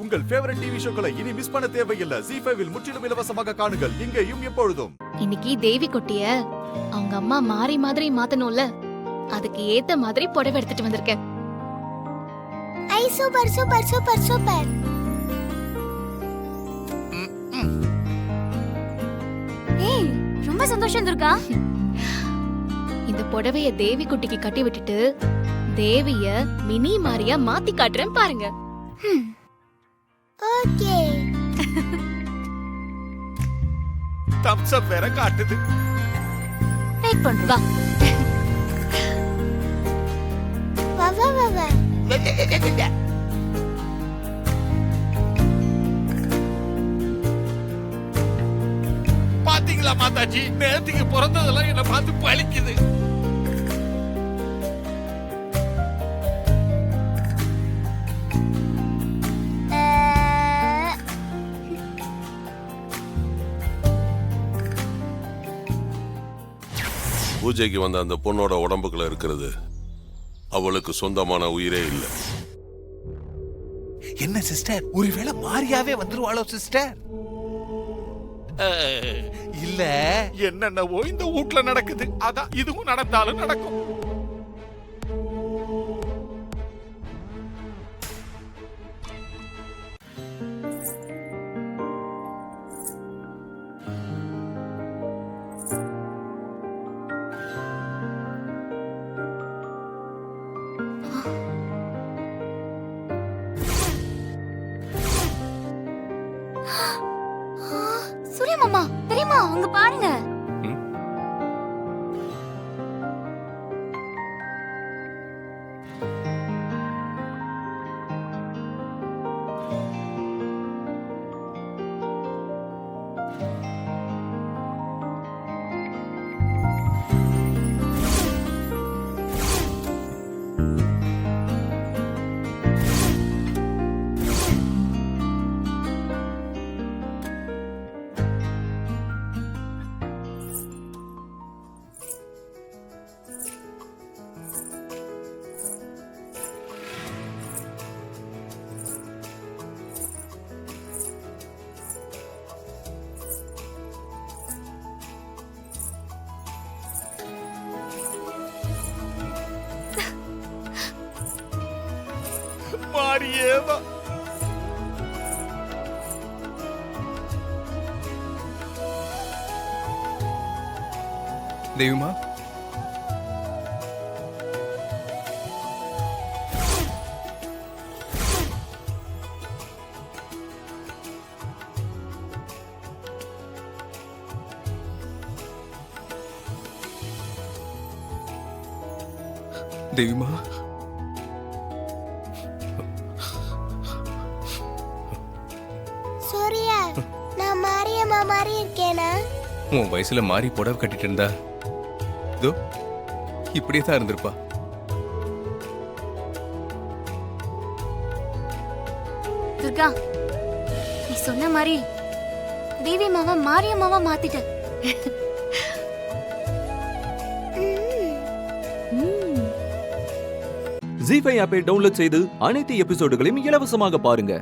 உங்கள் favourite TV ஷோக்களை இனி miss பண்ண தேவையில்லை. ZEE5 இல் முற்றிலும் இலவசமாக காணுங்கள். இங்கேயும் எப்பொழுதும். இன்னைக்கு தேவி குட்டிய அவங்க அம்மா மாறி மாதிரி மாத்தணும்ல, அதுக்கு ஏத்த மாதிரி புடவை எடுத்துட்டு வந்திருக்கேன். ஐ சூப்பர் சூப்பர் சூப்பர் சூப்பர். ஏய் ரொம்ப சந்தோஷம் துர்கா. இந்த புடவைய தேவி குட்டிக்கு கட்டி விட்டுட்டு தேவிய மினி மாரியா மாத்தி காட்டுறேன் பாருங்க. ஓகே. தம்ஸ் அப் வேற காட்டுது. வெயிட் பண்ணு வா. வா வா வா வா. பாத்தீங்களா மாதாஜி, நேத்துக்கு பிறந்ததெல்லாம் என்ன பார்த்து பழிக்குது. பூஜைக்கு வந்த அந்த பொண்ணோட உடம்புக்குள்ள இருக்கிறது அவளுக்கு சொந்தமான உயிரே இல்லை. என்ன சிஸ்டர், ஒருவேளை மாரியாவே வந்துருவாளோ சிஸ்டர்? இல்ல, என்னென்னவோ இந்த வீட்ல நடக்குது. அதான் இதுவும் நடந்தாலும் நடக்கும். சூர்யா மாமா தெரியுமா, அங்க பாருங்க. மாரியேவா தெய்வமா, தெய்வமா, சூர்யா, நான் மாரியம்மா மாதிரி இருக்கேனா? உன் வயசுல மாறி புடவை கட்டிட்டு இருந்தா இதோ இப்படியே தான் இருந்திருப்பா. துர்கா, நீ சொன்ன மாதிரி தேவி மாவா மாரியம்மாவா மாத்திட்ட. ZEE5 ஆப்பை டவுன்லோட் செய்து அனைத்து எபிசோடுகளையும் இலவசமாக பாருங்க.